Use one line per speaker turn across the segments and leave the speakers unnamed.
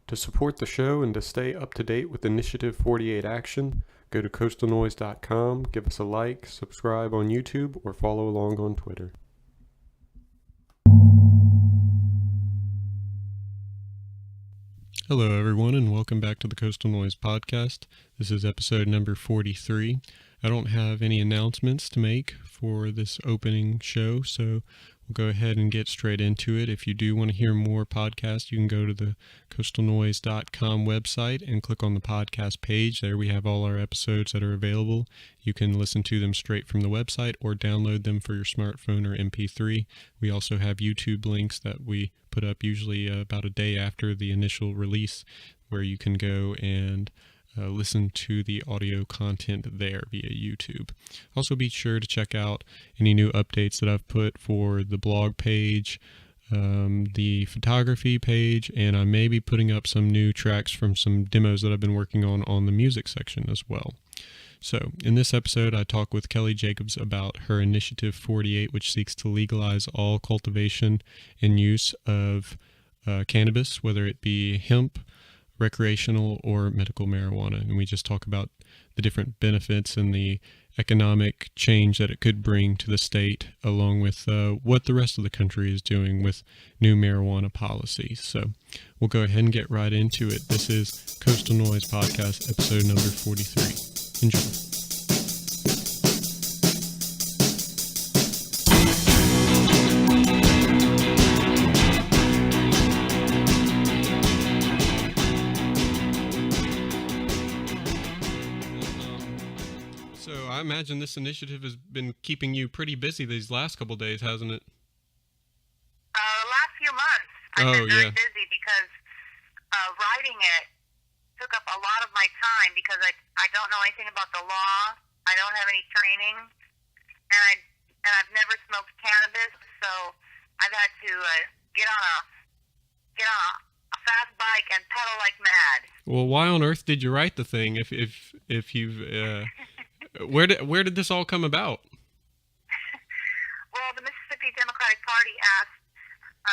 To support the show and to stay up to date with Initiative 48 action, go to coastalnoise.com, give us a like, subscribe on YouTube, or follow along on Twitter. Hello, everyone, and welcome back to the Coastal Noise Podcast. This is episode number 43. I don't have any announcements to make for this opening show, so we'll go ahead and get straight into it. If you do want to hear more podcasts, you can go to the coastalnoise.com website and click on the podcast page. There we have all our episodes that are available. You can listen to them straight from the website or download them for your smartphone or MP3. We also have YouTube links that we put up usually about a day after the initial release, where you can go and listen to the audio content there via YouTube. Also, be sure to check out any new updates that I've put for the blog page, the photography page, and I may be putting up some new tracks from some demos that I've been working on the music section as well. So, in this episode, I talk with Kelly Jacobs about her Initiative 48, which seeks to legalize all cultivation and use of cannabis, whether it be hemp, recreational, or medical marijuana. And we just talk about the different benefits and the economic change that it could bring to the state, along with what the rest of the country is doing with new marijuana policies. So we'll go ahead and get right into it. This is Coastal Noise Podcast, episode number 43. Enjoy. So I imagine this initiative has been keeping you pretty busy these last couple days, hasn't it?
The last few months, I've been very busy because writing it took up a lot of my time because I don't know anything about the law. I don't have any training, and I've never smoked cannabis, so I've had to get on a fast bike and pedal like mad.
Well, why on earth did you write the thing? If you've where did this all come about?
Well, the Mississippi Democratic Party asked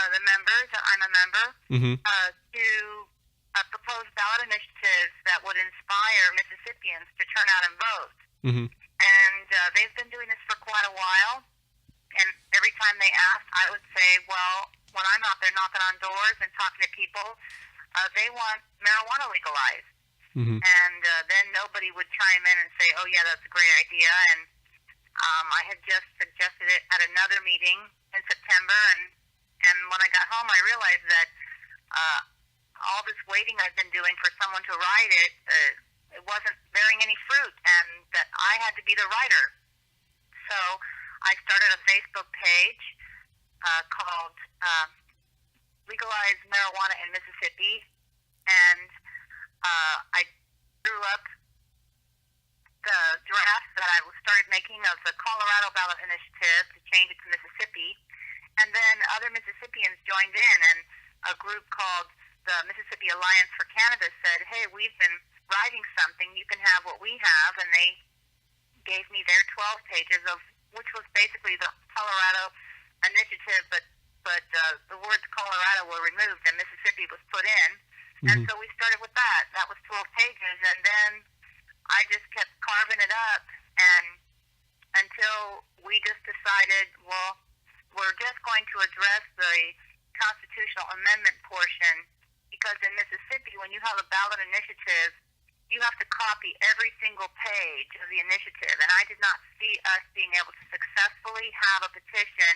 the members, I'm a member, to propose ballot initiatives that would inspire Mississippians to turn out and vote. And they've been doing this for quite a while. And every time they asked, I would say, well, when I'm out there knocking on doors and talking to people, they want marijuana legalized. And then nobody would chime in and say, oh, yeah, that's a great idea. And I had just suggested it at another meeting in September. And when I got home, I realized that all this waiting I've been doing for someone to write it, it wasn't bearing any fruit, and that I had to be the writer. So I started a Facebook page called Legalize Marijuana in Mississippi, and I drew up the draft that I started making of the Colorado ballot initiative to change it to Mississippi, and then other Mississippians joined in, and a group called the Mississippi Alliance for Cannabis said, hey, we've been writing something, you can have what we have, and they gave me their 12 pages of, which was basically the Colorado initiative, but the words Colorado were removed and Mississippi was put in, and so we started with that. That was 12 pages, and then I just kept carving it up, and until we just decided, well, we're just going to address the constitutional amendment portion, because in Mississippi, when you have a ballot initiative, you have to copy every single page of the initiative, and I did not see us being able to successfully have a petition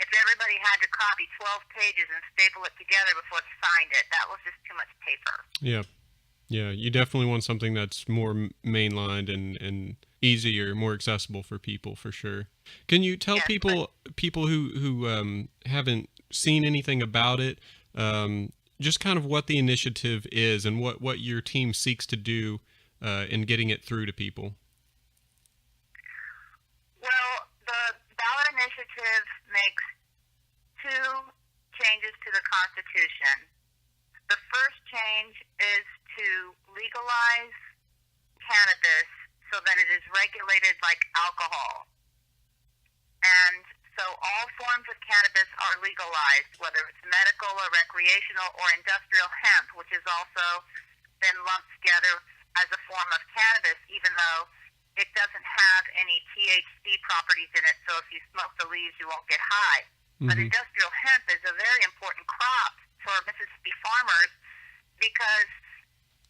if everybody had to copy 12 pages and staple it together before they signed it. That was just too much paper. Yeah,
you definitely want something that's more mainlined and easier, more accessible for people, for sure. Can you tell people who haven't seen anything about it, just kind of what the initiative is and what your team seeks to do in getting it through to people?
Well, the ballot initiative makes two changes to the Constitution. The first change is to legalize cannabis so that it is regulated like alcohol. And so all forms of cannabis are legalized, whether it's medical or recreational or industrial hemp, which is all also been lumped together as a form of cannabis, even though it doesn't have any THC properties in it. So if you smoke the leaves, you won't get high. But industrial hemp is a very important crop for Mississippi farmers because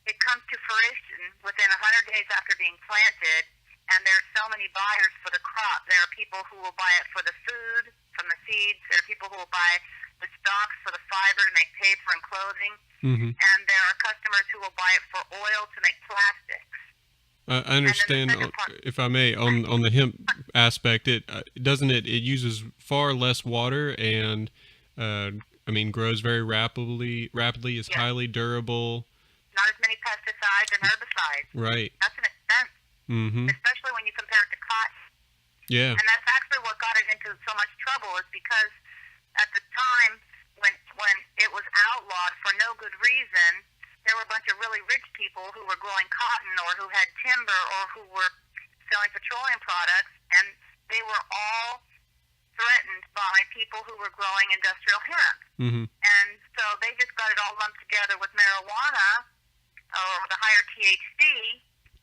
it comes to fruition within 100 days after being planted, and there's so many buyers for the crop. There are people who will buy it for the food from the seeds. There are people who will buy the stalks for the fiber to make paper and clothing. And there are customers who will buy it for oil to make plastics.
I understand, if I may, on the hemp aspect, it uses far less water and grows very rapidly, is highly durable.
Not as many pesticides and herbicides.
Right.
That's an expense, especially when you compare it to cotton.
Yeah.
And that's actually what got it into so much trouble, is because at the time when it was outlawed for no good reason, there were a bunch of really rich people who were growing cotton or who had timber or who were selling petroleum products, and they were all threatened by people who were growing industrial hemp. And so they just got it all lumped together with marijuana or the higher THC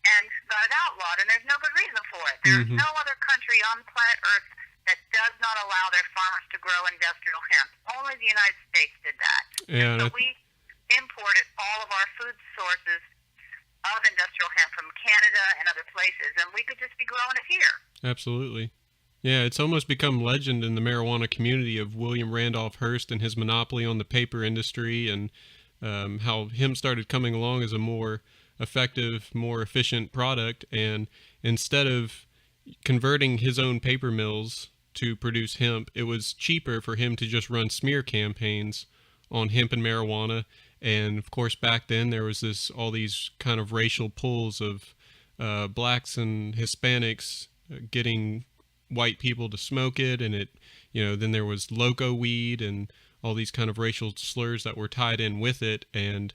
and got it outlawed, and there's no good reason for it. There's no other country on planet Earth that does not allow their farmers to grow industrial hemp. Only the United States did that.
Yeah,
so we imported all of our food sources of industrial hemp from Canada and other places, and we could just be growing it here.
Absolutely. Yeah, it's almost become legend in the marijuana community of William Randolph Hearst and his monopoly on the paper industry, and how hemp started coming along as a more effective, more efficient product, and instead of converting his own paper mills to produce hemp, it was cheaper for him to just run smear campaigns on hemp and marijuana. And of course, back then there was all these kind of racial pulls of blacks and Hispanics getting white people to smoke it, and then there was loco weed and all these kind of racial slurs that were tied in with it. And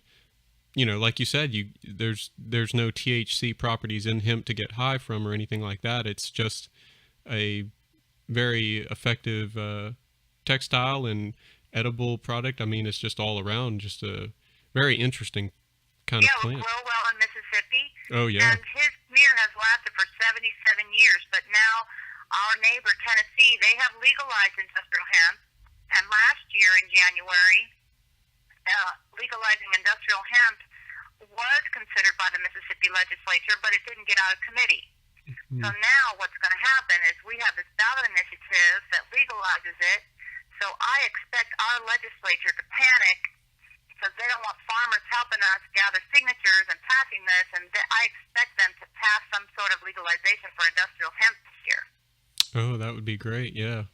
like you said, there's no THC properties in hemp to get high from or anything like that. It's just a very effective textile and edible product. I mean, it's just all around just a very interesting kind of plant.
Yeah, it will grow well in Mississippi.
Oh, yeah.
And his smear has lasted for 77 years, but now our neighbor, Tennessee, they have legalized industrial hemp, and last year in January, legalizing industrial hemp was considered by the Mississippi legislature, but it didn't get out of committee. So now what's going to happen is we have this ballot initiative that legalizes it. So I expect our legislature to panic because they don't want farmers helping us gather signatures and passing this, and I expect them to pass some sort of legalization for industrial hemp this year.
Oh, that would be great, yeah.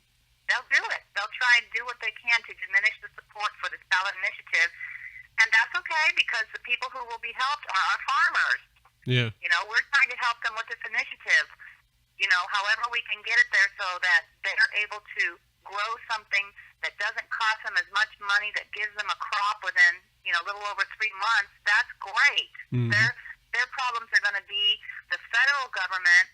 They'll do it. They'll try and do what they can to diminish the support for this ballot initiative, and that's okay because the people who will be helped are our farmers.
Yeah.
We're trying to help them with this initiative, however we can get it there so that they're able to grow something that doesn't cost them as much money, that gives them a crop within, a little over 3 months. That's great. Their problems are going to be the federal government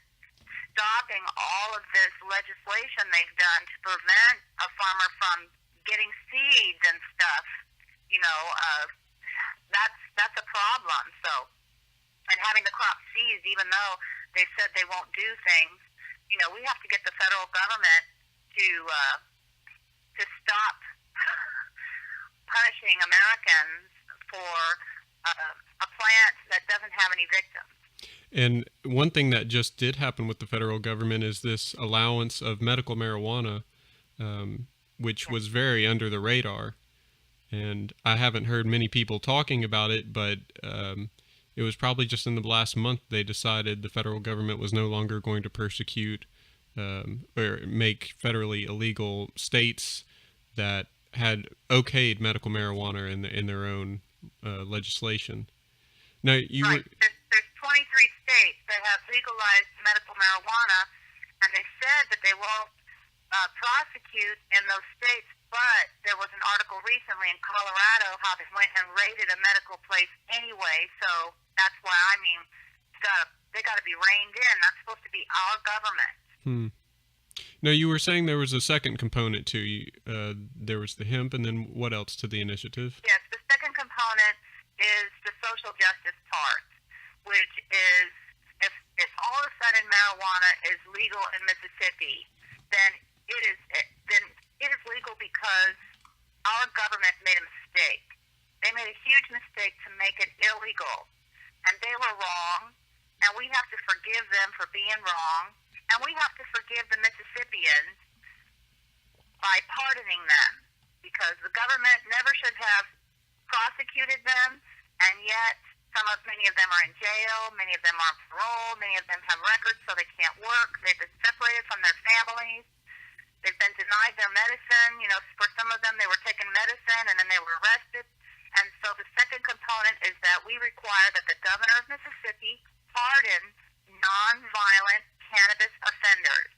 stopping all of this legislation they've done to prevent a farmer from getting seeds and stuff. That's a problem. So, and having the crop seized, even though they said they won't do things, we have to get the federal government to stop punishing Americans for a plant that doesn't have any victims.
And one thing that just did happen with the federal government is this allowance of medical marijuana, which was very under the radar. And I haven't heard many people talking about it, but it was probably just in the last month they decided the federal government was no longer going to persecute or make federally illegal states that had okayed medical marijuana in their own legislation. Now,
There's 23 states that have legalized medical marijuana, and they said that they won't prosecute in those states, but there was an article recently in Colorado how they went and raided a medical place anyway, so that's why, they got to be reined in. That's supposed to be our government.
Now, you were saying there was a second component to there was the hemp, and then what else to the initiative?
Yes, the second component is the social justice part, which is if all of a sudden marijuana is legal in Mississippi, then it is legal because our government made a mistake. They made a huge mistake to make it illegal, and they were wrong, and we have to forgive them for being wrong, and we have to forgive the Mississippians by pardoning them, because the government never should have prosecuted them, and yet many of them are in jail, many of them are on parole, many of them have records so they can't work, they've been separated from their families, they've been denied their medicine. For some of them they were taking medicine and then they were arrested. And so the second component is that we require that the governor of Mississippi pardon nonviolent cannabis offenders.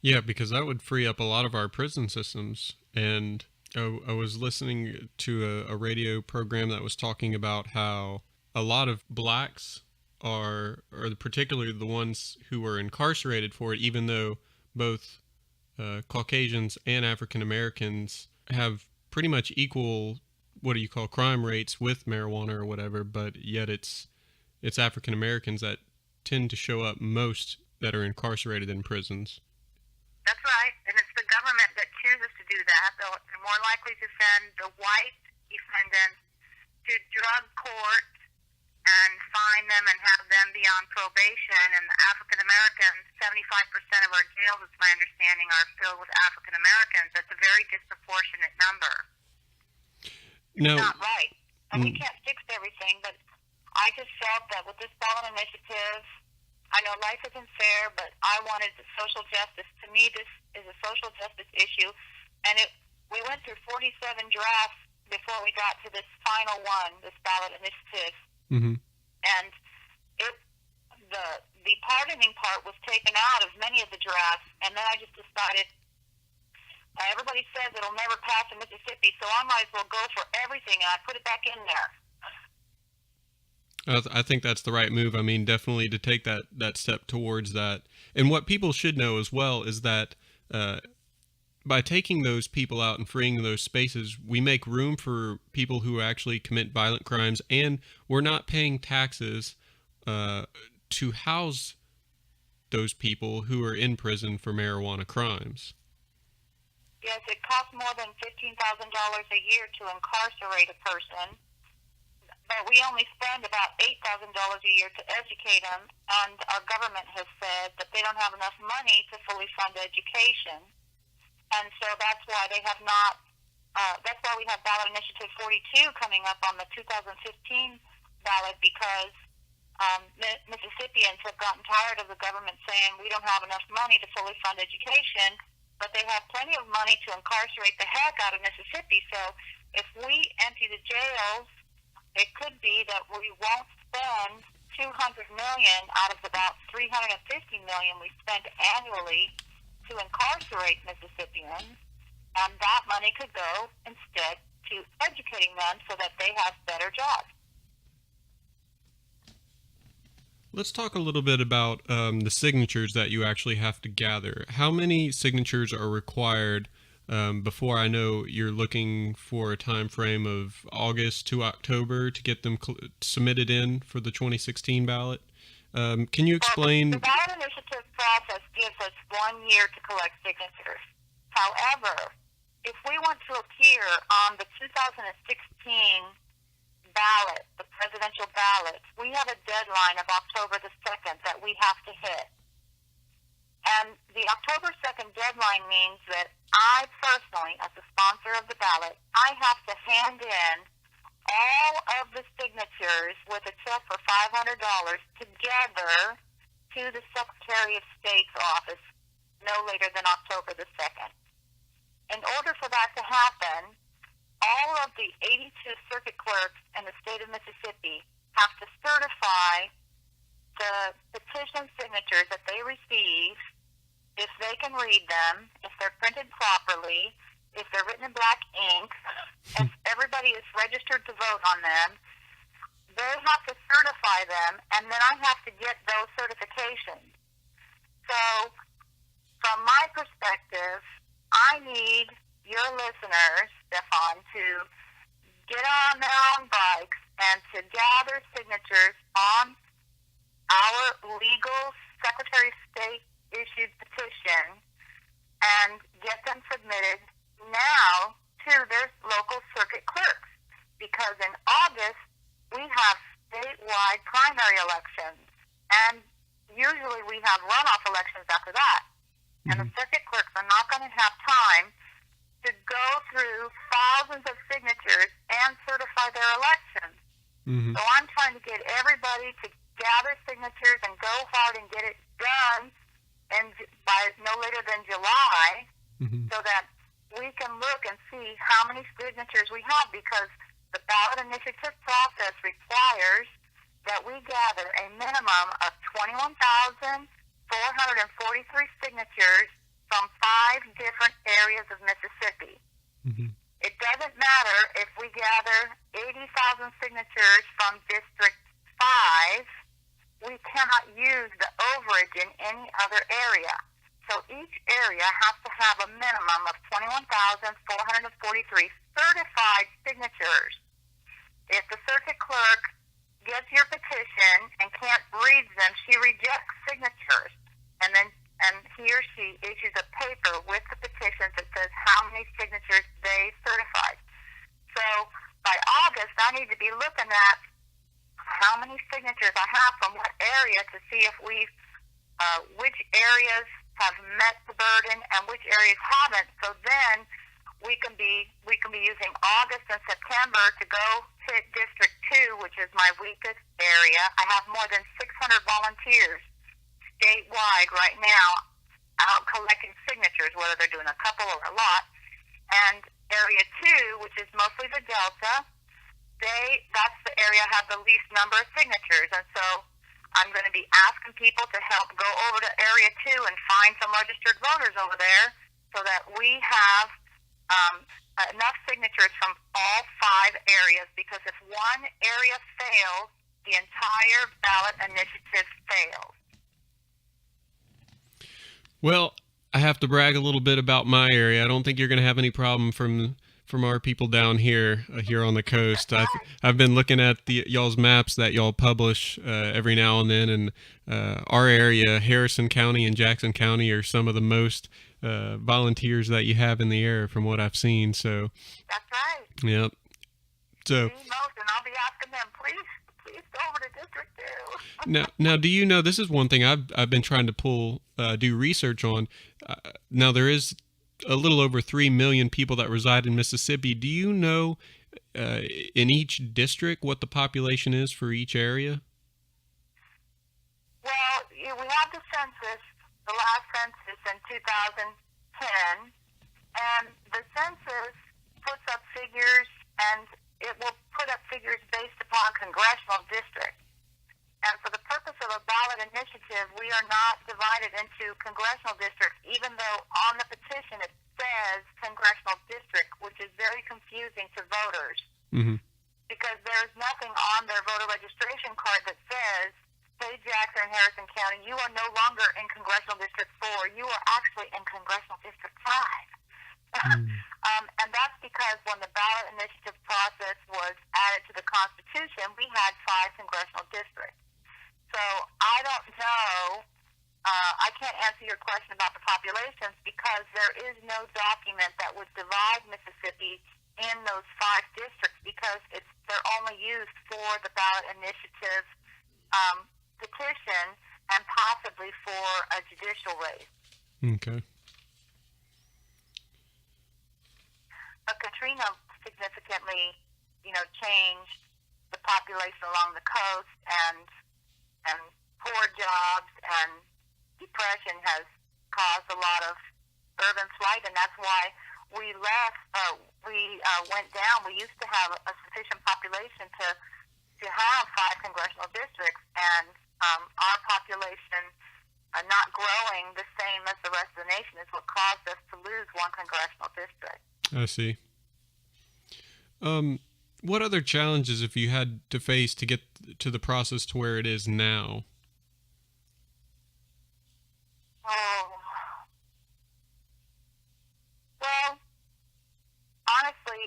Yeah, because that would free up a lot of our prison systems. And I was listening to a radio program that was talking about how a lot of blacks are particularly the ones who are incarcerated for it, even though both Caucasians and African Americans have pretty much equal, crime rates with marijuana or whatever, but yet it's African Americans that tend to show up most that are incarcerated in prisons.
That's right, and it's the government that chooses to do that. They're more likely to send the white defendants to drug court and fine them and have them be on probation, and the African Americans, 75% of our jails, it's my understanding, are filled with African Americans. That's a very disproportionate number.
No.
It's not right, and we can't fix everything, but I just felt that with this ballot initiative, I know life isn't fair, but I wanted the social justice. To me, this is a social justice issue, and we went through 47 drafts before we got to this final one, this ballot initiative.
Mm-hmm.
And the pardoning part was taken out of many of the drafts, and then I just decided, everybody says it'll never pass in Mississippi, so I might as well go for everything, and I put it back in there.
I think that's the right move. I mean, definitely to take that step towards that. And what people should know as well is that by taking those people out and freeing those spaces, we make room for people who actually commit violent crimes, and we're not paying taxes to house those people who are in prison for marijuana crimes.
Yes, it costs more than $15,000 a year to incarcerate a person. But we only spend about $8,000 a year to educate them, and our government has said that they don't have enough money to fully fund education. And so that's why they have not, that's why we have ballot initiative 42 coming up on the 2015 ballot, because Mississippians have gotten tired of the government saying we don't have enough money to fully fund education, but they have plenty of money to incarcerate the heck out of Mississippi. So if we empty the jails, it could be that we won't spend $200 million out of about $350 million we spend annually to incarcerate Mississippians, and that money could go instead to educating them so that they have better jobs.
Let's talk a little bit about the signatures that you actually have to gather. How many signatures are required before I know you're looking for a time frame of August to October to get them submitted in for the 2016 ballot? Can you explain?
Well, the ballot initiative process gives us 1 year to collect signatures. However, if we want to appear on the 2016 ballot, the presidential ballot, we have a deadline of October the 2nd that we have to hit. And the October 2nd deadline means that I personally, as the sponsor of the ballot, I have to hand in all of the signatures with a check for $500 together to the Secretary of State's office no later than October the 2nd. In order for that to happen, all of the 82 circuit clerks in the state of Mississippi have to certify the petition signatures that they receive, if they can read them, if they're printed properly, if they're written in black ink, if everybody is registered to vote on them. They have to certify them, and then I have to get those certifications. So, from my perspective, I need your listeners, Stefan, to get on their own bikes and to gather signatures on our legal Secretary of State issued petition and get them submitted now to their local circuit clerks. Because in August, we have statewide primary elections, and usually we have runoff elections after that. And the circuit clerks are not going to have time to go through thousands of signatures and certify their elections. So I'm trying to get everybody to gather signatures and go hard and get it done by no later than July, so that we can look and see how many signatures we have, because the ballot initiative process requires that we gather a minimum of 21,443 signatures from 5 different areas of Mississippi. It doesn't matter if we gather 80,000 signatures from District 5, we cannot use the overage in any other area. So each area has to have a minimum of 21,443 certified signatures. If the circuit clerk gets your petition and can't read them, she rejects signatures, and he or she issues a paper with the petition that says how many signatures they certified. So by August, I need to be looking at how many signatures I have from what area to see if which areas have met the burden and which areas haven't. So then we can be using August and September to go hit District 2, which is my weakest area. I have more than 600 volunteers statewide right now out collecting signatures, whether they're doing a couple or a lot. And Area 2, which is mostly the Delta, that's the area I have the least number of signatures. And so I'm going to be asking people to help go over to Area 2 and find some registered voters over there so that we have enough signatures from all 5 areas, because if one area fails, the entire ballot initiative fails.
Well, I have to brag a little bit about my area. I don't think you're going to have any problem from our people down here on the coast. I've been looking at y'all's maps that y'all publish every now and then, and our area, Harrison County and Jackson County, are some of the most volunteers that you have in the area from what I've seen. So
that's right.
Yep. So
and I'll be asking them, please go over to District 2.
now, do you know, this is one thing I've been trying to do research on. Now there is a little over 3 million people that reside in Mississippi. Do you know in each district what the population is for each area?
Well, we have the census, the last census in 2010, and the census puts up figures, and it will put up figures based upon congressional districts. And for the purpose of a ballot initiative, we are not divided into congressional districts, even though on the petition it says congressional district, which is very confusing to voters. Because there's nothing on their voter registration card that says, hey, Jackson and Harrison County, you are no longer in Congressional District 4. You are actually in Congressional District 5. And that's because when the ballot initiative process was added to the Constitution, we had 5 congressional districts. So I don't know, I can't answer your question about the populations because there is no document that would divide Mississippi in those 5 districts, because they're only used for the ballot initiative petition and possibly for a judicial race.
Okay.
But Katrina significantly, changed the population along the coast, and poor jobs and depression has caused a lot of urban flight, and that's why we went down. We used to have a sufficient population to have 5 congressional districts, and our population not growing the same as the rest of the nation is what caused us to lose 1 congressional district.
I see. What other challenges have you had to face to get to the process to where it is now?
Well, honestly,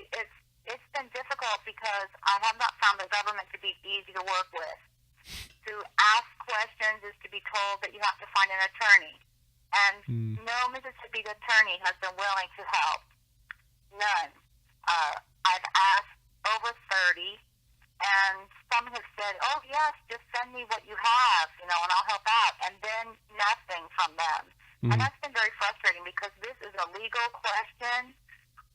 it's been difficult because I have not found the government to be easy to work with. To ask questions is to be told that you have to find an attorney. And no Mississippi attorney has been willing to help. None. I've asked over 30, and some have said, oh, yes, just send me what you have, and I'll help out. And then nothing from them. And that's been very frustrating because this is a legal question.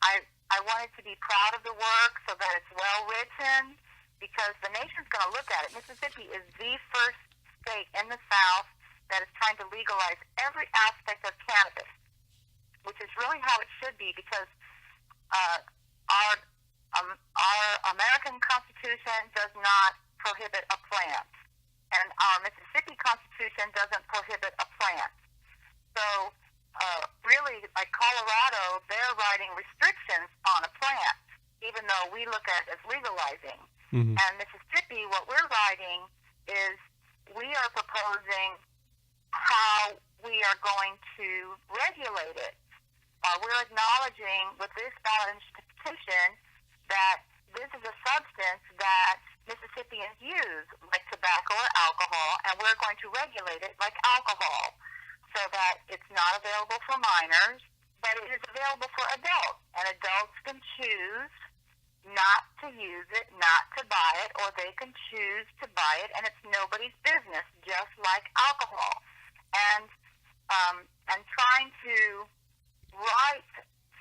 I wanted to be proud of the work so that it's well written, because the nation's going to look at it. Mississippi is the first state in the South that is trying to legalize every aspect of cannabis, which is really how it should be, because our American Constitution does not prohibit a plant, and our Mississippi Constitution doesn't prohibit a plant. So really, like Colorado, they're writing restrictions on a plant, even though we look at it as legalizing. And Mississippi, what we're writing is we are proposing how we are going to regulate it. We're acknowledging with this ballot petition that this is a substance that Mississippians use, like tobacco or alcohol, and we're going to regulate it like alcohol, so that it's not available for minors, but it is available for adults. And adults can choose not to use it, not to buy it, or they can choose to buy it, and it's nobody's business, just like alcohol. And trying to write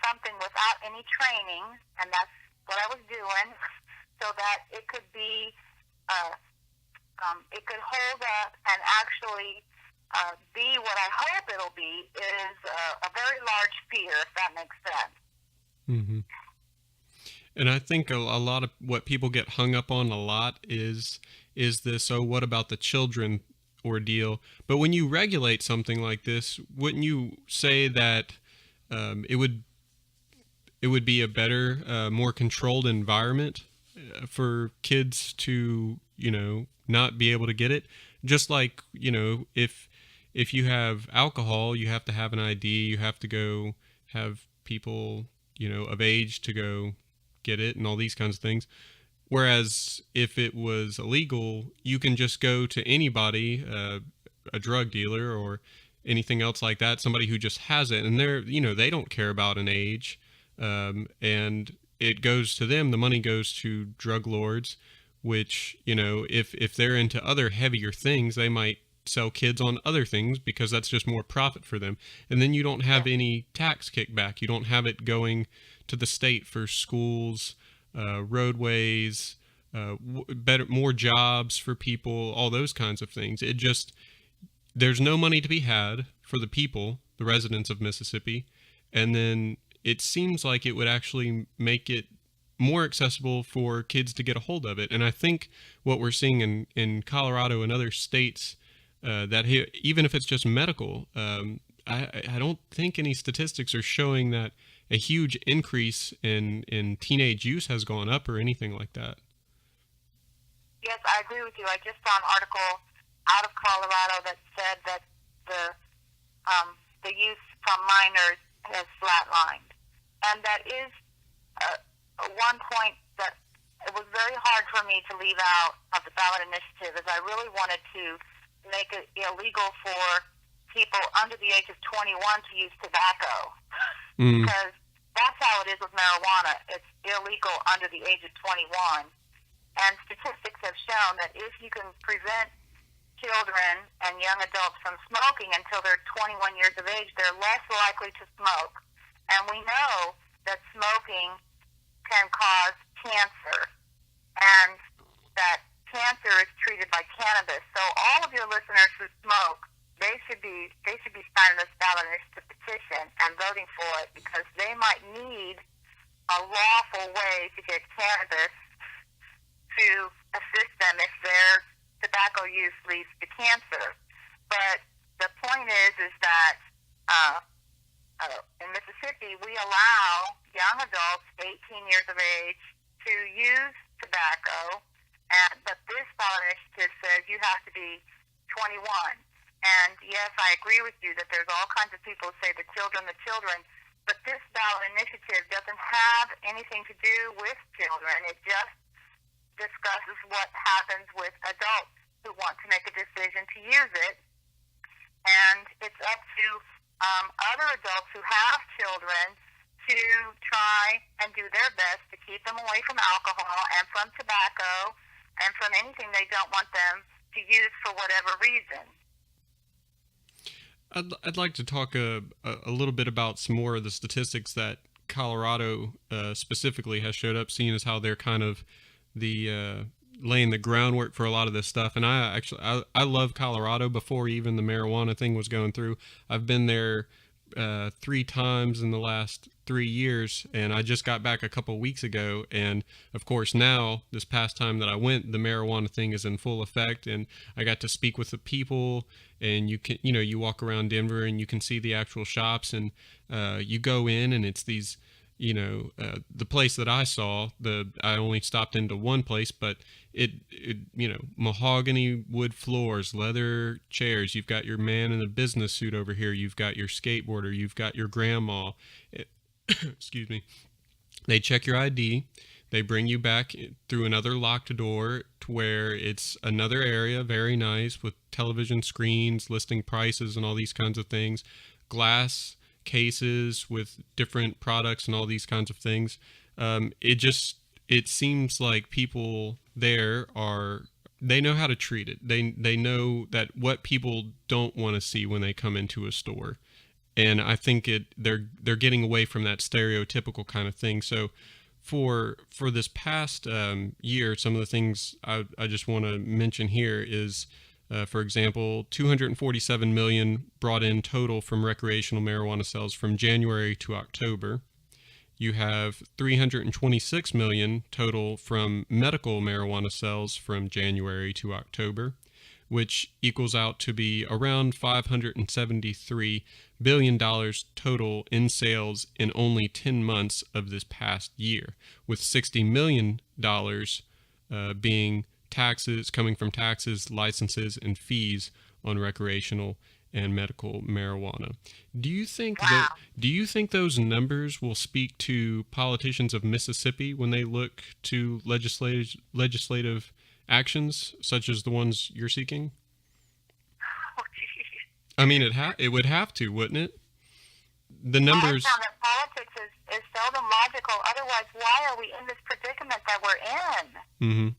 something without any training, and that's what I was doing, so that it could be, it could hold up and actually be what I hope it'll be, is a very large fear, if that makes sense.
And I think a lot of what people get hung up on a lot is this, oh, what about the children ordeal? But when you regulate something like this, wouldn't you say that it would be a better, more controlled environment for kids to, not be able to get it? Just like, if you have alcohol, you have to have an ID, you have to go have people, of age to go get it and all these kinds of things. Whereas if it was illegal, you can just go to anybody, a drug dealer or anything else like that, somebody who just has it, and they don't care about an age, and it goes to them. The money goes to drug lords, which, if they're into other heavier things, they might sell kids on other things because that's just more profit for them. And then you don't have any tax kickback. You don't have it going to the state for schools, roadways, more jobs for people, all those kinds of things. There's no money to be had for the people, the residents of Mississippi. And then it seems like it would actually make it more accessible for kids to get a hold of it. And I think what we're seeing in Colorado and other states, that even if it's just medical, I don't think any statistics are showing that a huge increase in teenage use has gone up or anything like that.
Yes, I agree with you. I just saw an article out of Colorado that said that the use from minors has flatlined. And that is one point that it was very hard for me to leave out of the ballot initiative, is I really wanted to make it illegal for people under the age of 21 to use tobacco. Because that's how it is with marijuana. It's illegal under the age of 21. And statistics have shown that if you can prevent children and young adults from smoking until they're 21 years of age, they're less likely to smoke. And we know that smoking can cause cancer, and that cancer is treated by cannabis. So all of your listeners who smoke, they should be signing this ballot initiative petition and voting for it, because they might need a lawful way to get cannabis to assist them if their tobacco use leads to cancer. But the point is that in Mississippi, we allow young adults 18 years of age to use tobacco, but this ballot initiative says you have to be 21. And yes, I agree with you that there's all kinds of people who say the children, but this ballot initiative doesn't have anything to do with children. It just discusses what happens with adults who want to make a decision to use it. And it's up to other adults who have children to try and do their best to keep them away from alcohol and from tobacco and from anything they don't want them to use for whatever reason.
I'd like to talk a little bit about some more of the statistics that Colorado specifically has showed up, seeing as how they're kind of the laying the groundwork for a lot of this stuff. And I love Colorado before even the marijuana thing was going through. I've been there 3 times in the last 3 years, and I just got back a couple of weeks ago. And of course now, this past time that I went, the marijuana thing is in full effect, and I got to speak with the people. And you walk around Denver and you can see the actual shops, and you go in and it's these, the place that I saw, I only stopped into one place, but it mahogany wood floors, leather chairs. You've got your man in a business suit over here. You've got your skateboarder. You've got your grandma. Excuse me. They check your ID. They bring you back through another locked door to where it's another area, very nice, with television screens listing prices and all these kinds of things, glass cases with different products and all these kinds of things. It seems like people there they know how to treat it. They know that what people don't want to see when they come into a store. And I think they're getting away from that stereotypical kind of thing. So for this past year, some of the things I just want to mention here is, for example, 247 million brought in total from recreational marijuana sales from January to October. You have 326 million total from medical marijuana sales from January to October, which equals out to be around $573 billion total in sales in only 10 months of this past year, with $60 million being taxes coming from taxes, licenses, and fees on recreational and medical marijuana. Do you think those numbers will speak to politicians of Mississippi when they look to legislative actions such as the ones you're seeking?
Oh, geez.
I mean, it would have to, wouldn't it? The numbers.
I found that politics is seldom logical. Otherwise, why are we in this predicament that we're in?
Mm-hmm.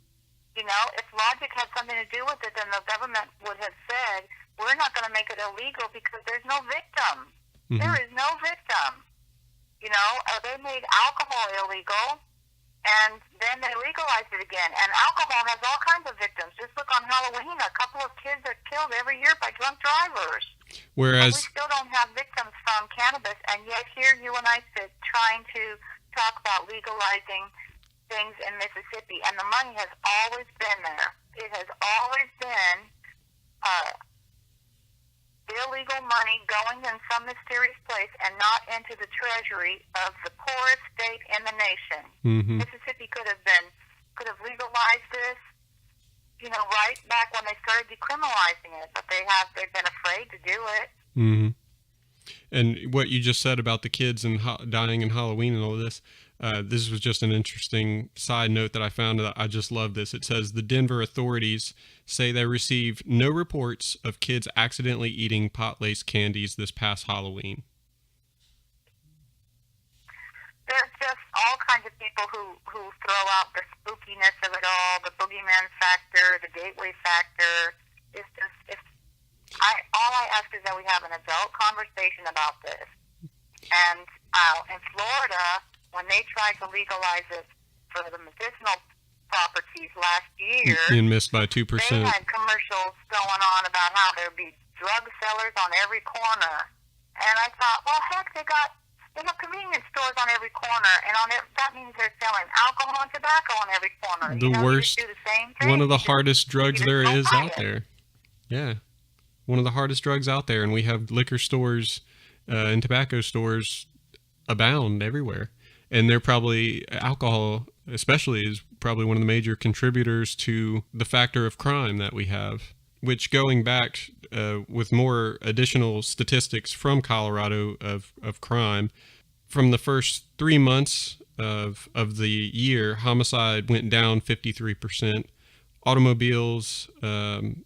If logic had something to do with it, then the government would have said, we're not going to make it illegal because there's no victim. Mm-hmm. There is no victim. They made alcohol illegal, and then they legalized it again. And alcohol has all kinds of victims. Just look on Halloween. A couple of kids are killed every year by drunk drivers.
Whereas
we still don't have victims from cannabis, and yet here you and I sit trying to talk about legalizing things in Mississippi, and the money has always been there. It has always been illegal money going in some mysterious place and not into the treasury of the poorest state in the nation.
Mm-hmm.
Mississippi could have legalized this, right back when they started decriminalizing it, but they've been afraid to do it.
Mm-hmm. And what you just said about the kids and dying in Halloween and all of this, this was just an interesting side note that I found. That I just love this. It says the Denver authorities say they received no reports of kids accidentally eating pot-laced candies this past Halloween.
There's just all kinds of people who throw out the spookiness of it all, the boogeyman factor, the gateway factor. All I ask is that we have an adult conversation about this. And in Florida, when they tried to legalize it for the medicinal properties last year,
and missed by 2%.
They had commercials going on about how there'd be drug sellers on every corner. And I thought, well, heck, they got convenience stores on every corner, and that means they're selling alcohol and tobacco on every corner.
The worst,
do the same thing.
One of the hardest drugs there is out there. Yeah, one of the hardest drugs out there, and we have liquor stores and tobacco stores abound everywhere. And they're probably, alcohol especially is probably one of the major contributors to the factor of crime that we have, which going back with more additional statistics from Colorado of crime, from the first 3 months of the year, homicide went down 53%. Automobiles and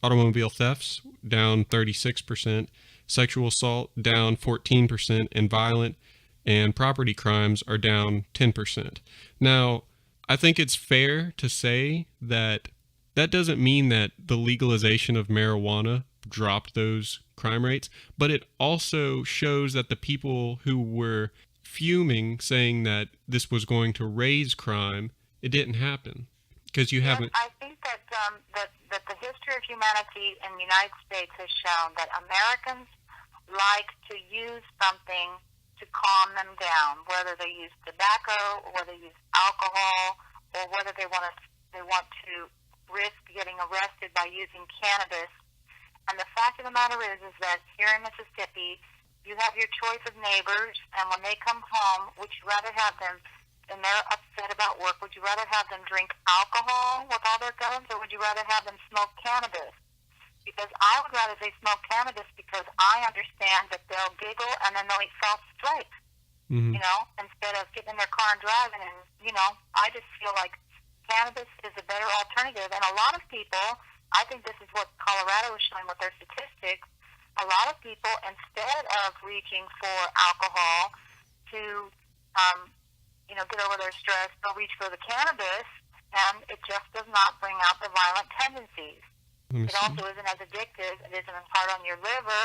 automobile thefts down 36%. Sexual assault down 14%, and violent and property crimes are down 10%. Now, I think it's fair to say that that doesn't mean that the legalization of marijuana dropped those crime rates, but it also shows that the people who were fuming, saying that this was going to raise crime, it didn't happen. Because you haven't.
I think that that the history of humanity in the United States has shown that Americans like to use something to calm them down, whether they use tobacco, or whether they use alcohol, or whether they want to risk getting arrested by using cannabis. And the fact of the matter is that here in Mississippi, you have your choice of neighbors, and when they come home, would you rather have them, and they're upset about work, would you rather have them drink alcohol with all their guns, or would you rather have them smoke cannabis? Because I would rather they smoke cannabis, because I understand that they'll giggle and then they'll eat false stripes,
Mm-hmm.
Instead of getting in their car and driving. And, I just feel like cannabis is a better alternative. And a lot of people, I think this is what Colorado is showing with their statistics, a lot of people, instead of reaching for alcohol to, get over their stress, they'll reach for the cannabis, and it just does not bring out the violent tendencies. It also isn't as addictive. It isn't as hard on your liver.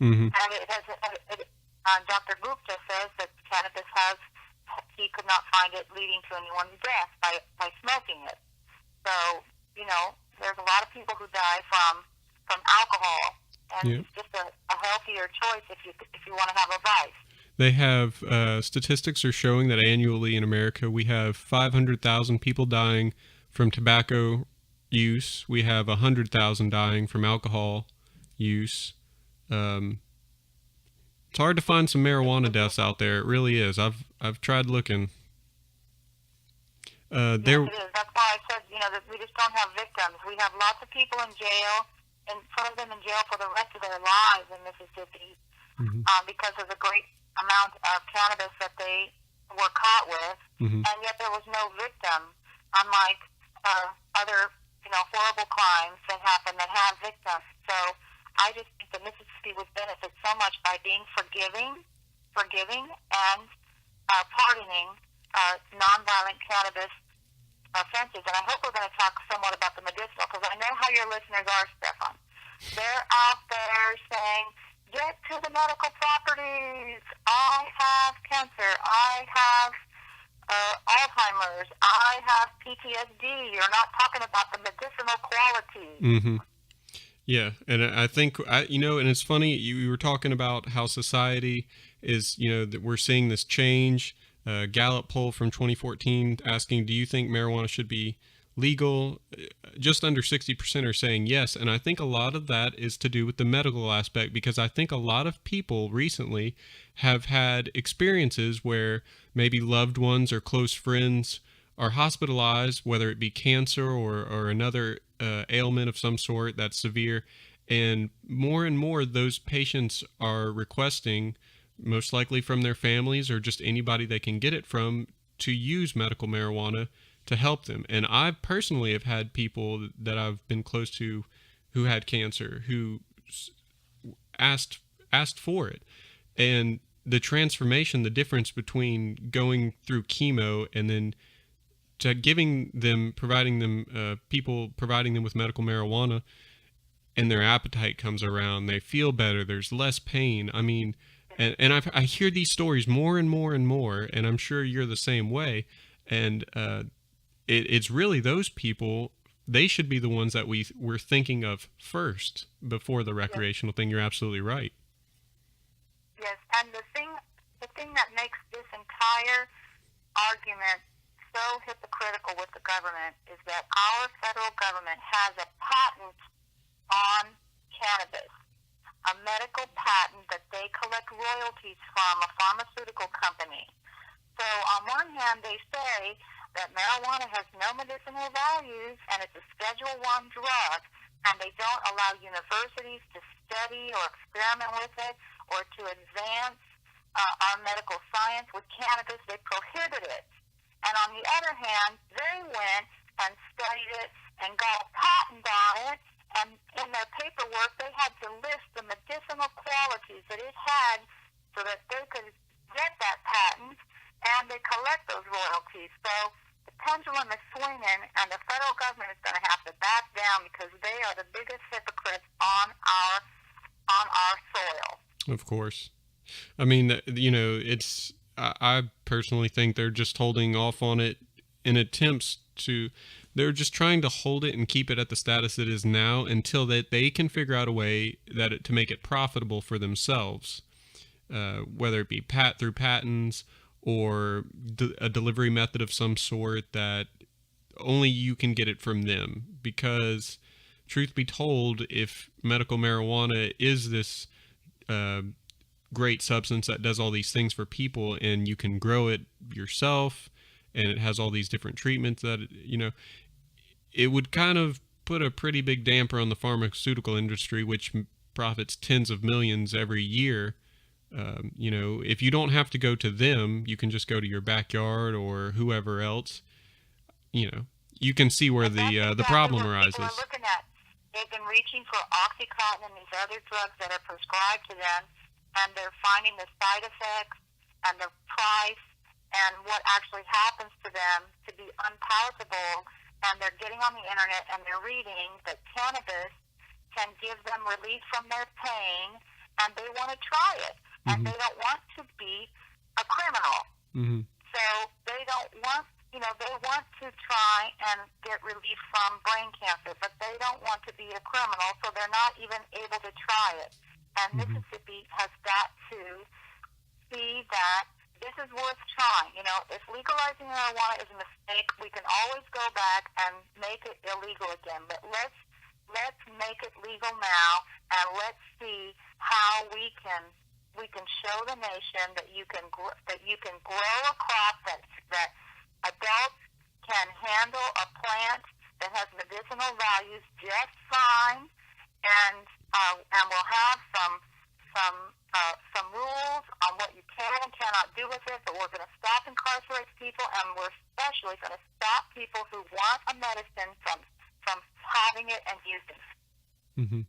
Mm-hmm.
And it has, Dr. Gupta says that cannabis he could not find it leading to anyone's death by smoking it. So, there's a lot of people who die from alcohol, and it's just a healthier choice if you want to have a vice.
They have statistics are showing that annually in America we have 500,000 people dying from tobacco use. We have 100,000 dying from alcohol use. It's hard to find some marijuana deaths out there. It really is. I've tried looking.
Yes, it is. That's why I said, that we just don't have victims. We have lots of people in jail, and some of them in jail for the rest of their lives in Mississippi,
mm-hmm.
Because of the great amount of cannabis that they were caught with,
mm-hmm.
and yet there was no victim, unlike other, horrible crimes that happen that have victims. So I just think that Mississippi would benefit so much by being forgiving, and pardoning nonviolent cannabis offenses. And I hope we're going to talk somewhat about the medicinal, because I know how your listeners are, Stefan. They're out there saying, get to the medical properties. I have cancer. I have Alzheimer's. I have PTSD. You're not talking about the medicinal quality.
Mm-hmm. Yeah, and I think, and it's funny, you were talking about how society is, that we're seeing this change. Gallup poll from 2014 asking, do you think marijuana should be legal? Just under 60% are saying yes, and I think a lot of that is to do with the medical aspect, because I think a lot of people recently have had experiences where maybe loved ones or close friends are hospitalized, whether it be cancer or another ailment of some sort that's severe, and more those patients are requesting, most likely from their families or just anybody they can get it from, to use medical marijuana to help them. And I personally have had people that I've been close to who had cancer who asked for it, and the transformation, the difference between going through chemo and then to providing them with medical marijuana, and their appetite comes around, they feel better, there's less pain. I mean, and I hear these stories more and more and more, and I'm sure you're the same way. And it's really those people, they should be the ones that we're thinking of first before the recreational thing. You're absolutely right.
Yes, and the thing that makes this entire argument so hypocritical with the government is that our federal government has a patent on cannabis, a medical patent that they collect royalties from a pharmaceutical company. So on one hand, they say that marijuana has no medicinal values and it's a Schedule I drug, and they don't allow universities to study or experiment with it or to advance our medical science. With cannabis, they prohibit it. And on the other hand, they went and studied it and got a patent on it. And in their paperwork, they had to list the medicinal qualities that it had so that they could get that patent, and they collect those royalties. So the pendulum is swinging, and the federal government is going to have to back down because they are the biggest hypocrites on our soil.
Of course. I mean, it's, I personally think they're just holding off on it in attempts to, they're just trying to hold it and keep it at the status it is now until that they can figure out a way to make it profitable for themselves, whether it be through patents or a delivery method of some sort that only you can get it from them. Because truth be told, if medical marijuana is this great substance that does all these things for people, and you can grow it yourself, and it has all these different treatments that, it would kind of put a pretty big damper on the pharmaceutical industry, which profits tens of millions every year. If you don't have to go to them, you can just go to your backyard or whoever else. You can see where the problem arises.
People are looking at, they've been reaching for Oxycontin and these other drugs that are prescribed to them, and they're finding the side effects and the price and what actually happens to them to be unpalatable. And they're getting on the internet and they're reading that cannabis can give them relief from their pain, and they want to try it. And they don't want to be a criminal. So they don't want, they want to try and get relief from brain cancer, but they don't want to be a criminal, so they're not even able to try it. And Mississippi has got to see that this is worth trying. If legalizing marijuana is a mistake, we can always go back and make it illegal again. But let's make it legal now, and let's see how we can show the nation that you can grow a crop that adults can handle, a plant that has medicinal values just fine, and we'll have some rules on what you can and cannot do with it, but we're going to stop incarcerating people, and we're especially going to stop people who want a medicine from having it and using it.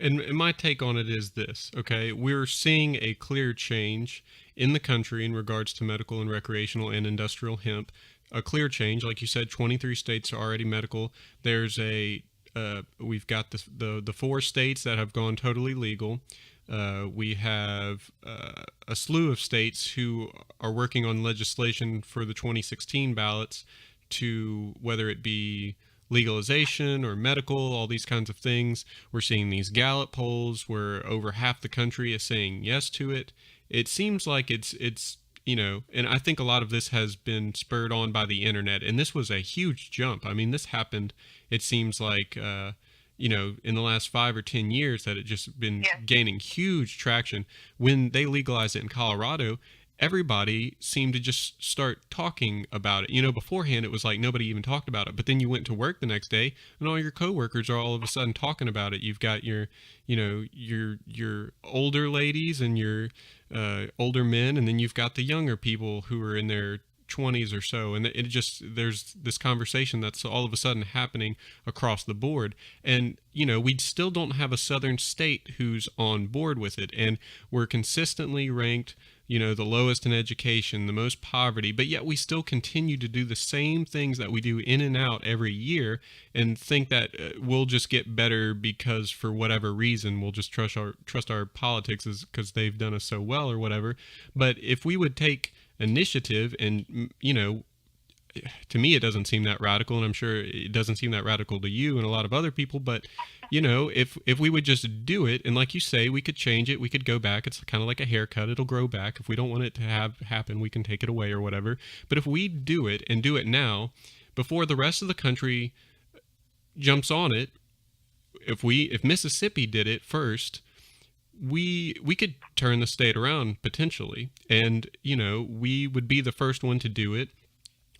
And my take on it is this, okay? We're seeing a clear change in the country in regards to medical and recreational and industrial hemp. A clear change, like you said, 23 states are already medical. There's we've got the 4 states that have gone totally legal. We have a slew of states who are working on legislation for the 2016 ballots to, whether it be legalization or medical, all these kinds of things. We're seeing these Gallup polls where over half the country is saying yes to it. It seems like it's and I think a lot of this has been spurred on by the internet, and this was a huge jump. I mean, this happened, it seems like, in the last 5 or 10 years, that it just been gaining huge traction. When they legalized it in Colorado, everybody seemed to just start talking about it. Beforehand it was like nobody even talked about it, but then you went to work the next day and all your coworkers are all of a sudden talking about it. You've got your older ladies and your older men, and then you've got the younger people who are in their 20s or so, and there's this conversation that's all of a sudden happening across the board. And we still don't have a southern state who's on board with it, and we're consistently ranked the lowest in education, the most poverty, but yet we still continue to do the same things that we do in and out every year, and think that we'll just get better because for whatever reason we'll just trust our politics because they've done us so well or whatever. But if we would take initiative, and to me it doesn't seem that radical, and I'm sure it doesn't seem that radical to you and a lot of other people, but if we would just do it, and like you say, we could change it, we could go back. It's kind of like a haircut, it'll grow back. If we don't want it to happen, we can take it away or whatever. But if we do it and do it now, before the rest of the country jumps on it, if Mississippi did it first, we could turn the state around potentially, and we would be the first one to do it.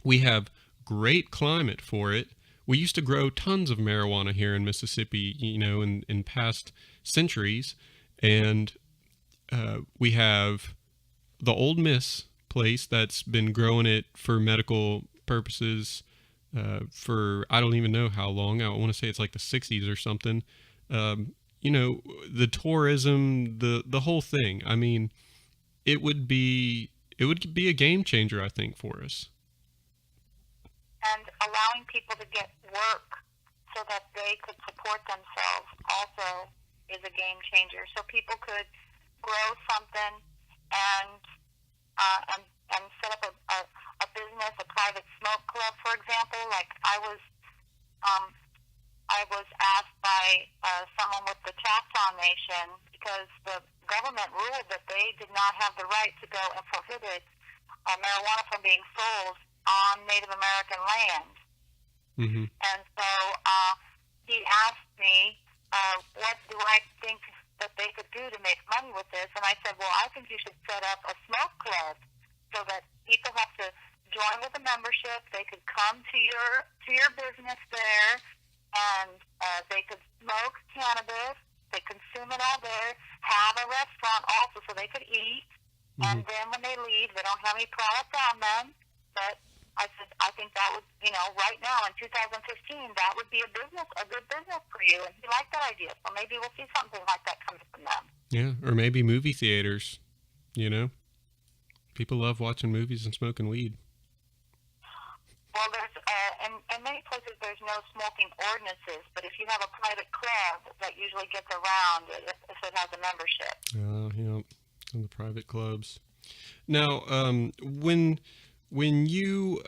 We have great climate for it. We used to grow tons of marijuana here in Mississippi, in past centuries, and we have the Old Miss place that's been growing it for medical purposes for I don't even know how long. I want to say it's like the 60s or something. The tourism, the whole thing. I mean, it would be a game changer, I think, for us.
And allowing people to get work so that they could support themselves also is a game changer. So people could grow something and set up a business, a private smoke club, for example. Like I was asked by someone with the Choctaw Nation, because the government ruled that they did not have the right to go and prohibit marijuana from being sold on Native American land.
Mm-hmm.
And so he asked me, what do I think that they could do to make money with this? And I said, well, I think you should set up a smoke club so that people have to join with a membership. They could come to your business there, and they could smoke cannabis. They consume it all there. Have a restaurant also so they could eat. Mm-hmm. And then when they leave, they don't have any product on them. But I said, I think that would, right now in 2015, that would be a good business for you. And he liked that idea. So maybe we'll see something like that coming from them.
Yeah, or maybe movie theaters, People love watching movies and smoking weed.
Well, there's in many places there's no smoking ordinances, but if you have a private club, that usually gets around if it has a membership.
Yeah, and the private clubs. Now, when you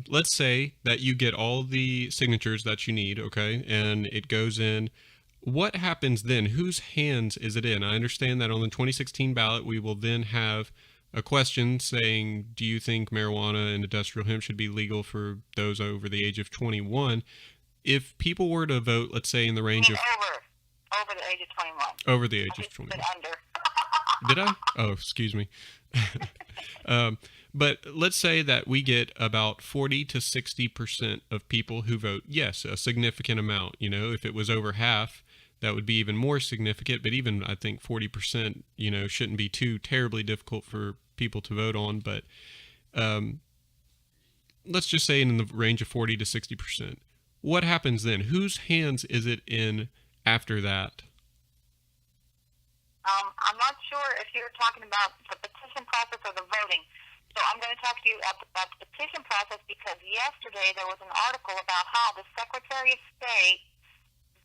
let's say that you get all the signatures that you need, okay, and it goes in, what happens then? Whose hands is it in? I understand that on the 2016 ballot, we will then have a question saying, do you think marijuana and industrial hemp should be legal for those over the age of 21? If people were to vote, let's say in the range of...
Over the age of 21.
Over the age of 21.
Under.
Did I? Oh, excuse me. But let's say that we get about 40 to 60% of people who vote yes, a significant amount. If it was over half, that would be even more significant. But even, I think, 40%, shouldn't be too terribly difficult for people to vote on. But let's just say in the range of 40 to 60%. What happens then? Whose hands is it in after that?
I'm not sure if you're talking about the petition process or the voting. So I'm going to talk to you about the petition process, because yesterday there was an article about how the Secretary of State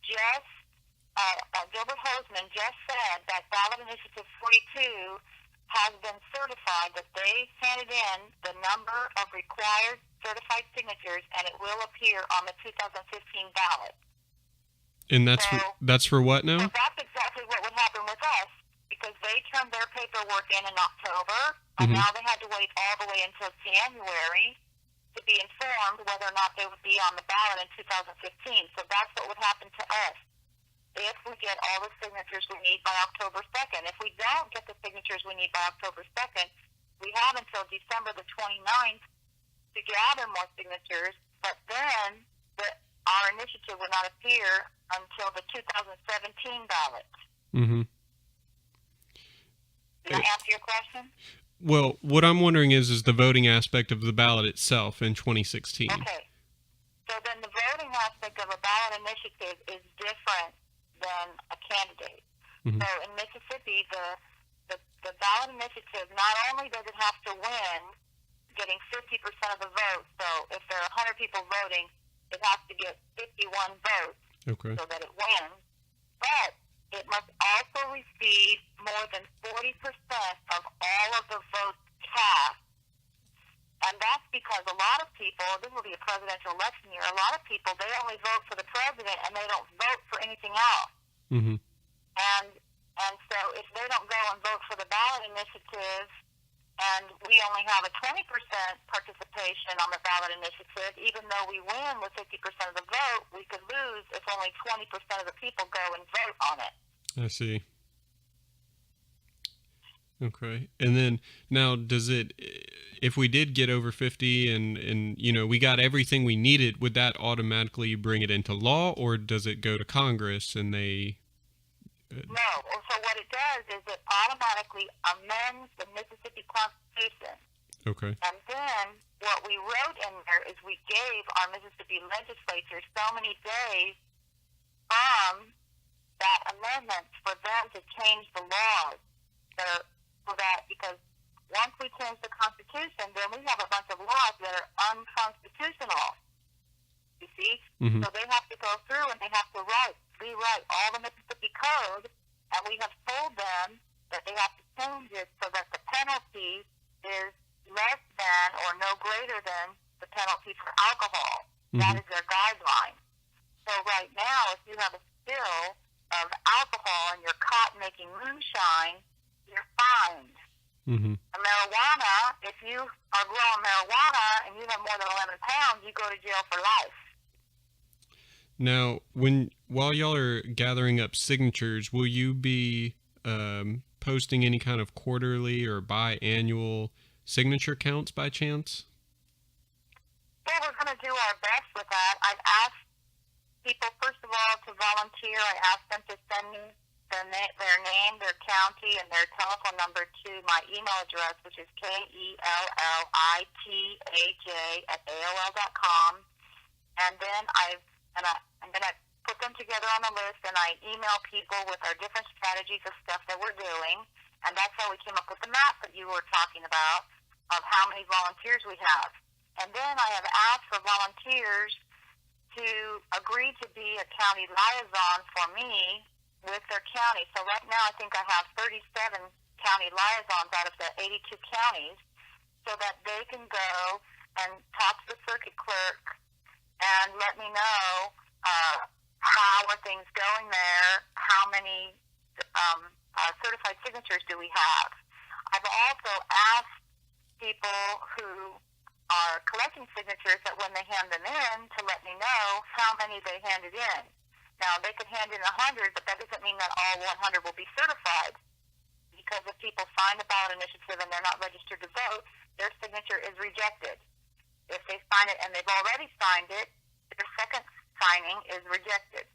just, Gilbert Hosemann just said that ballot initiative 42 has been certified, that they handed in the number of required certified signatures, and it will appear on the 2015 ballot.
And that's for what now?
So that's exactly what would happen with us, because they turned their paperwork in October, and now they had to wait all the way until January to be informed whether or not they would be on the ballot in 2015. So that's what would happen to us if we get all the signatures we need by October 2nd. If we don't get the signatures we need by October 2nd, we have until December the 29th to gather more signatures, but then our initiative will not appear until the 2017 ballot.
Mm-hmm.
Did I answer your question?
Well, what I'm wondering is the voting aspect of the ballot itself in 2016.
Okay. So then the voting aspect of a ballot initiative is different than a candidate. Mm-hmm. So in Mississippi, the ballot initiative, not only does it have to win, getting 50% of the vote, so if there are 100 people voting, it has to get 51 votes so that it wins, but it must also receive more than 40% of all of the votes cast. And that's because a lot of people, this will be a presidential election year, a lot of people, they only vote for the president and they don't vote for anything else.
Mm-hmm.
And so if they don't go and vote for the ballot initiative, and we only have a 20% participation on the ballot initiative, even though we win with 50% of the vote, we could lose if only 20% of the people go and vote on it.
I see. Okay. And then now if we did get over 50 and we got everything we needed, would that automatically bring it into law, or does it go to Congress and they...
No. So what it does does is it automatically amends the Mississippi Constitution.
Okay.
And then what we wrote in there is we gave our Mississippi legislature so many days from that amendment for them to change the laws. So that, because once we change the Constitution, then we have a bunch of laws that are unconstitutional. You see? Mm-hmm. So they have to go through and they have to rewrite all the Mississippi Code, and we have told them that they have to change it so that the penalty is less than or no greater than the penalty for alcohol. Mm-hmm. That is their guideline. So right now, if you have a spill of alcohol and you're caught making moonshine, you're fined. Mm-hmm. Marijuana, if you are growing marijuana and you have more than 11 pounds, you go to jail for life.
Now, while y'all are gathering up signatures, will you be posting any kind of quarterly or biannual signature counts by chance?
Yeah, we're going to do our best with that. I've asked people, first of all, to volunteer. I asked them to send me their name, their county, and their telephone number to my email address, which is kelllitaj@aol.com. And then I'm going to put them together on a list, and I email people with our different strategies of stuff that we're doing. And that's how we came up with the map that you were talking about of how many volunteers we have. And then I have asked for volunteers to agree to be a county liaison for me with their county. So right now I think I have 37 county liaisons out of the 82 counties, so that they can go and talk to the circuit clerk and let me know how are things going there, how many certified signatures do we have. I've also asked people who are collecting signatures that when they hand them in to let me know how many they handed in. Now, they could hand in 100, but that doesn't mean that all 100 will be certified, because if people sign the ballot initiative and they're not registered to vote, their signature is rejected. If they sign it and they've already signed it, their second signing is rejected.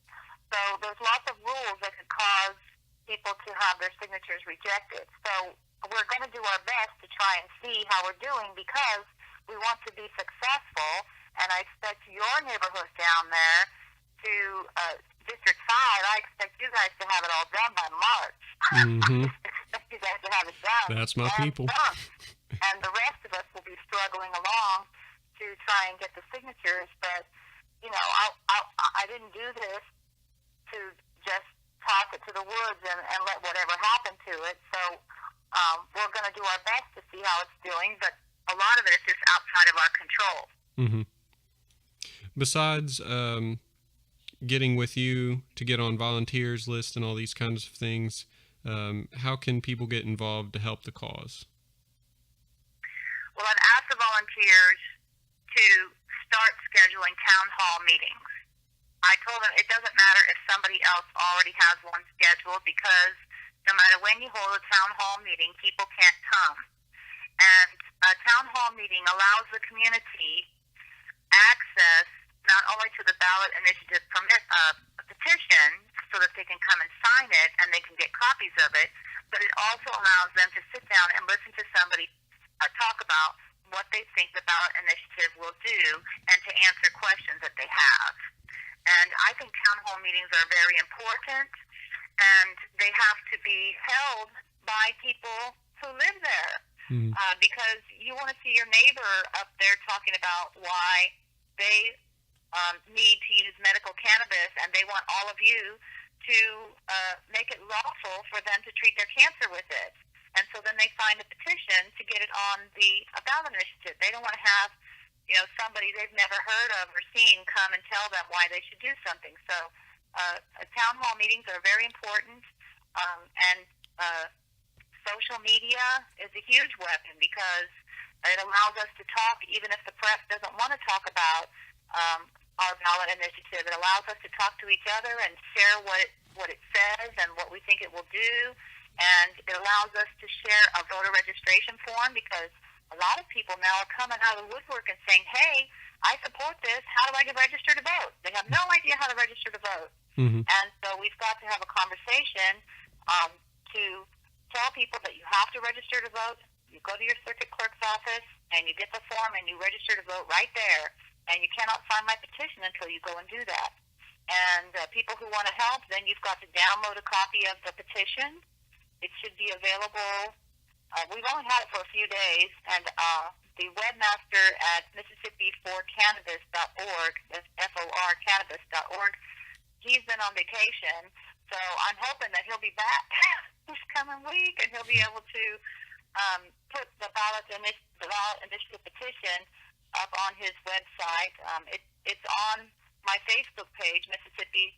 So there's lots of rules that could cause people to have their signatures rejected. So we're going to do our best to try and see how we're doing, because we want to be successful, and I expect your neighborhood down there to District 5, I expect you guys to have it all done by March. Mm-hmm. I expect you guys to have it done.
That's my people.
And the rest of us will be struggling along to try and get the signatures. But, you know, I didn't do this to just toss it to the woods and let whatever happen to it. So we're going to do our best to see how it's doing, but a lot of it is just outside of our control.
Mm-hmm. Besides getting with you to get on volunteers list and all these kinds of things, how can people get involved to help the cause?
Well, I've asked the volunteers to start scheduling town hall meetings. I told them it doesn't matter if somebody else already has one scheduled, because no matter when you hold a town hall meeting, people can't come. And a town hall meeting allows the community access not only to the ballot initiative petition so that they can come and sign it and they can get copies of it, but it also allows them to sit down and listen to somebody talk about what they think the ballot initiative will do and to answer questions that they have. And I think town hall meetings are very important, and they have to be held by people who live there, because you want to see your neighbor up there talking about why they need to use medical cannabis, and they want all of you to make it lawful for them to treat their cancer with it. And so then they sign a petition to get it on the ballot initiative. They don't want to have, somebody they've never heard of or seen come and tell them why they should do something. So town hall meetings are very important, and social media is a huge weapon, because it allows us to talk even if the press doesn't want to talk about our ballot initiative. It allows us to talk to each other and share what it says and what we think it will do. And it allows us to share a voter registration form, because a lot of people now are coming out of the woodwork and saying, hey, I support this. How do I get registered to vote? They have no idea how to register to vote. Mm-hmm. And so we've got to have a conversation to to tell people that you have to register to vote. You go to your circuit clerk's office and you get the form and you register to vote right there. And you cannot sign my petition until you go and do that. And people who want to help, then you've got to download a copy of the petition. It should be available. We've only had it for a few days, and the webmaster at Mississippi4Cannabis.org, that's FOR Cannabis.org, he's been on vacation, so I'm hoping that he'll be back this coming week, and he'll be able to put the ballot initiative petition up on his website. It's on my Facebook page, Mississippi,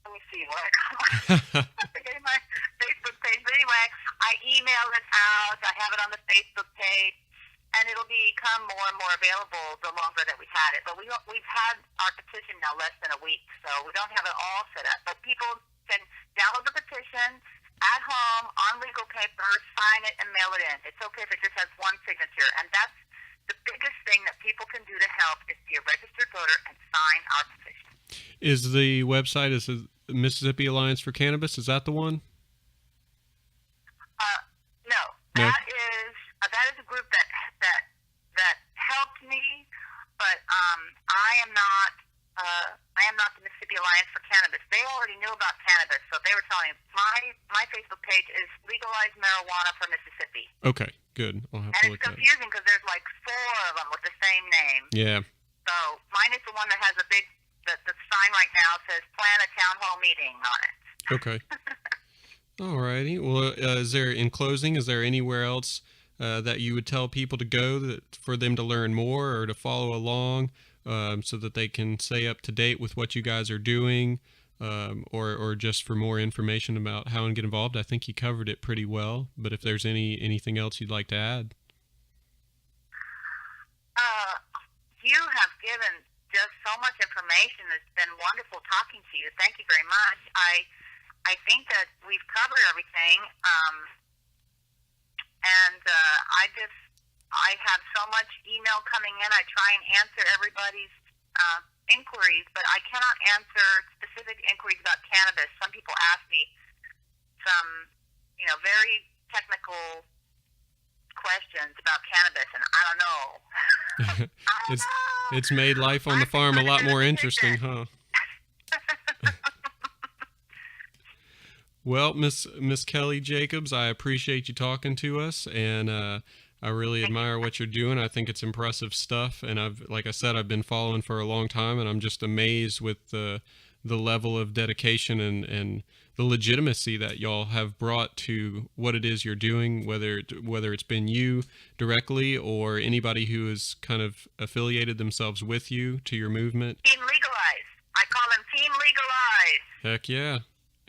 let me see what I call it. I'm forgetting my Facebook page. But anyway, I email it out. I have it on the Facebook page, and it'll become more and more available the longer that we've had it. But we've had our petition now less than a week, so we don't have it all set up. But people can download the petition at home on legal paper, sign it, and mail it in. It's okay if it just has one signature, and that's the biggest thing that people can do to help is be a registered voter and sign our petition.
Is the website Mississippi Alliance for Cannabis? Is that the one?
No. That is a group that helped me, but I am not the Mississippi Alliance for Cannabis. They already knew about cannabis, so they were telling me my Facebook page is Legalize Marijuana for Mississippi.
Okay, good. I'll have to look at it.
And it's confusing because there's like 4 of them with the same name.
Yeah.
So mine is the one that has a big, the sign right now says plan a town hall meeting on it.
Okay. All righty. Well, in closing, is there anywhere else that you would tell people to go for them to learn more or to follow along so that they can stay up to date with what you guys are doing or just for more information about how and get involved? I think you covered it pretty well, but if there's anything else you'd like to add.
You have given just so much information. It's been wonderful talking to you. Thank you very much. I think that we've covered everything, and I have so much email coming in. I try and answer everybody's inquiries, but I cannot answer specific inquiries about cannabis. Some people ask me some, very technical questions about cannabis, and I don't know.
It's made life on the farm a lot more interesting, huh? Well, Miss Kelly Jacobs, I appreciate you talking to us, and I really admire what you're doing. I think it's impressive stuff, and like I said, I've been following for a long time, and I'm just amazed with the level of dedication and the legitimacy that y'all have brought to what it is you're doing, whether it's been you directly or anybody who has kind of affiliated themselves with you to your movement.
Team Legalize. I call them Team Legalize.
Heck yeah.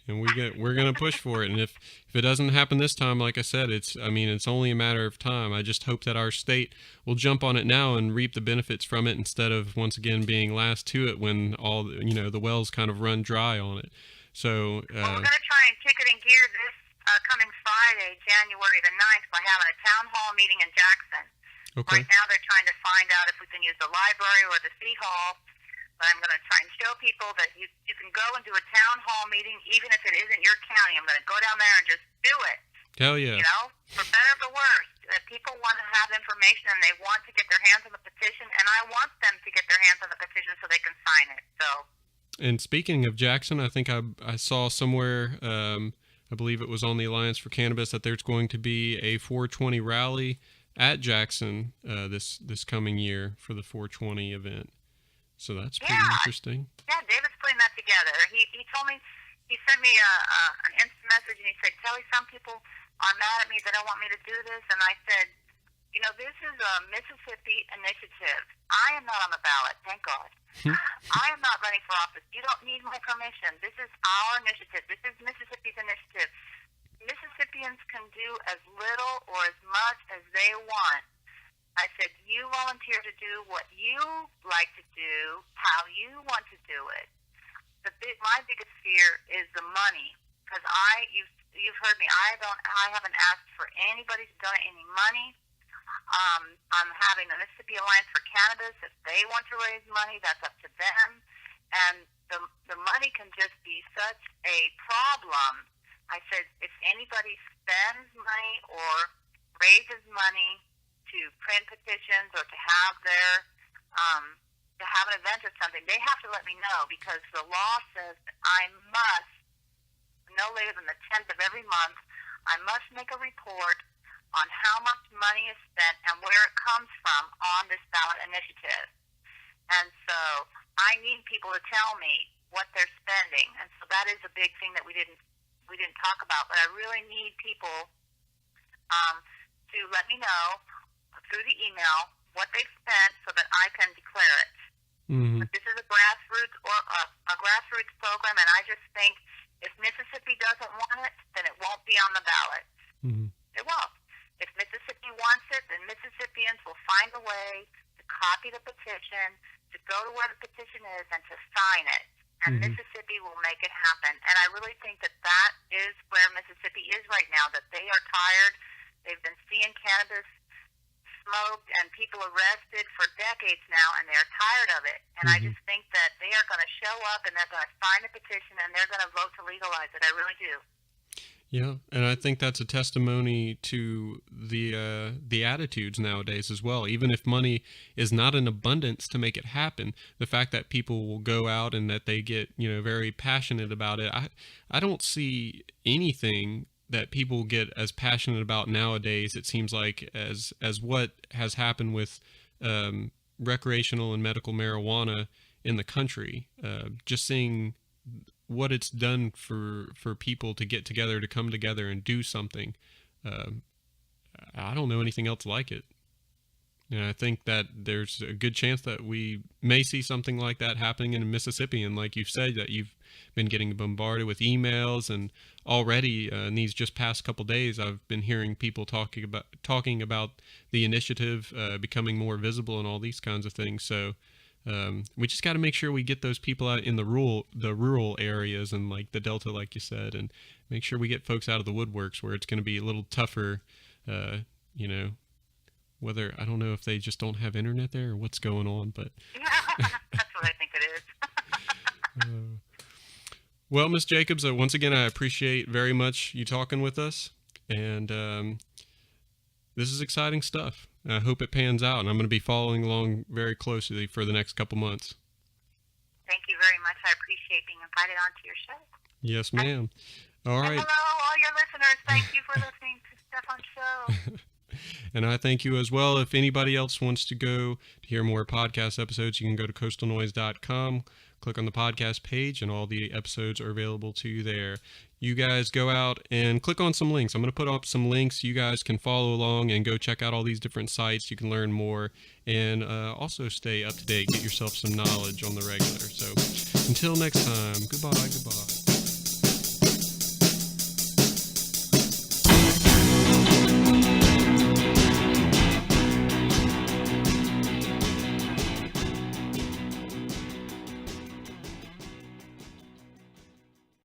And we're going to push for it. And if it doesn't happen this time, like I said, it's only a matter of time. I just hope that our state will jump on it now and reap the benefits from it instead of once again being last to it when all the wells kind of run dry on it. So
we're going to try and kick it in gear this coming Friday, January the 9th, by having a town hall meeting in Jackson.
Okay.
Right now they're trying to find out if we can use the library or the city hall. But I'm going to try and show people that you can go and do a town hall meeting, even if it isn't your county. I'm going to go down there and just do it.
Hell yeah.
For better or for worse. People want to have information and they want to get their hands on the petition, and I want them to get their hands on the petition so they can sign it. So.
And speaking of Jackson, I think I saw somewhere, I believe it was on the Alliance for Cannabis, that there's going to be a 420 rally at Jackson this coming year for the 420 event. So that's pretty interesting.
Yeah, David's putting that together. He told me, he sent me an instant message, and he said, Kelly, some people are mad at me that don't want me to do this. And I said, this is a Mississippi initiative. I am not on the ballot, thank God. I am not running for office. You don't need my permission. This is our initiative. This is Mississippi's initiative. Mississippians can do as little or as much as they want. I said, you volunteer to do what you like to do, how you want to do it. My biggest fear is the money, because you've heard me. I haven't asked for anybody to donate any money. I'm having the Mississippi Alliance for Cannabis. If they want to raise money, that's up to them. And the money can just be such a problem. I said, if anybody spends money or raises money to print petitions or to have to have an event or something, they have to let me know, because the law says that I must, no later than the 10th of every month, I must make a report on how much money is spent and where it comes from on this ballot initiative. And so I need people to tell me what they're spending. And so that is a big thing that we didn't talk about. But I really need people to let me know through the email what they spent so that I can declare it. Mm-hmm. But this is a grassroots program, and I just think if Mississippi doesn't want it, then it won't be on the ballot. Mm-hmm. It won't. If Mississippi wants it, then Mississippians will find a way to copy the petition, to go to where the petition is, and to sign it. And mm-hmm. Mississippi will make it happen. And I really think that that is where Mississippi is right now, that they are tired. They've been seeing cannabis smoked and people arrested for decades now, and they're tired of it. And mm-hmm. I just think that they are going to show up, and they're going to sign a petition, and they're going to vote to legalize it. I really do.
Yeah, and I think that's a testimony to the attitudes nowadays as well. Even if money is not in abundance to make it happen, the fact that people will go out and that they get very passionate about it. I don't see anything that people get as passionate about nowadays, it seems like, as what has happened with recreational and medical marijuana in the country. Just seeing what it's done for people to get together, to come together and do something. I don't know anything else like it. And I think that there's a good chance that we may see something like that happening in Mississippi. And like you've said, that you've been getting bombarded with emails, and already in these just past couple days, I've been hearing people talking about the initiative becoming more visible and all these kinds of things. So we just got to make sure we get those people out in the rural areas and like the Delta, like you said, and make sure we get folks out of the woodworks where it's going to be a little tougher, whether, I don't know if they just don't have internet there or what's going on, but
that's what I think it is.
Well, Ms. Jacobs, once again, I appreciate very much you talking with us, and this is exciting stuff. I hope it pans out, and I'm going to be following along very closely for the next couple months.
Thank you very much. I appreciate being invited onto your show.
Yes, ma'am. All right.
And hello, all your listeners. Thank you for listening to Stefan's show.
And I thank you as well. If anybody else wants to go to hear more podcast episodes, you can go to coastalnoise.com, click on the podcast page, and all the episodes are available to you there. You guys go out and click on some links. I'm going to put up some links. You guys can follow along and go check out all these different sites. You can learn more and also stay up to date. Get yourself some knowledge on the regular. So until next time, goodbye.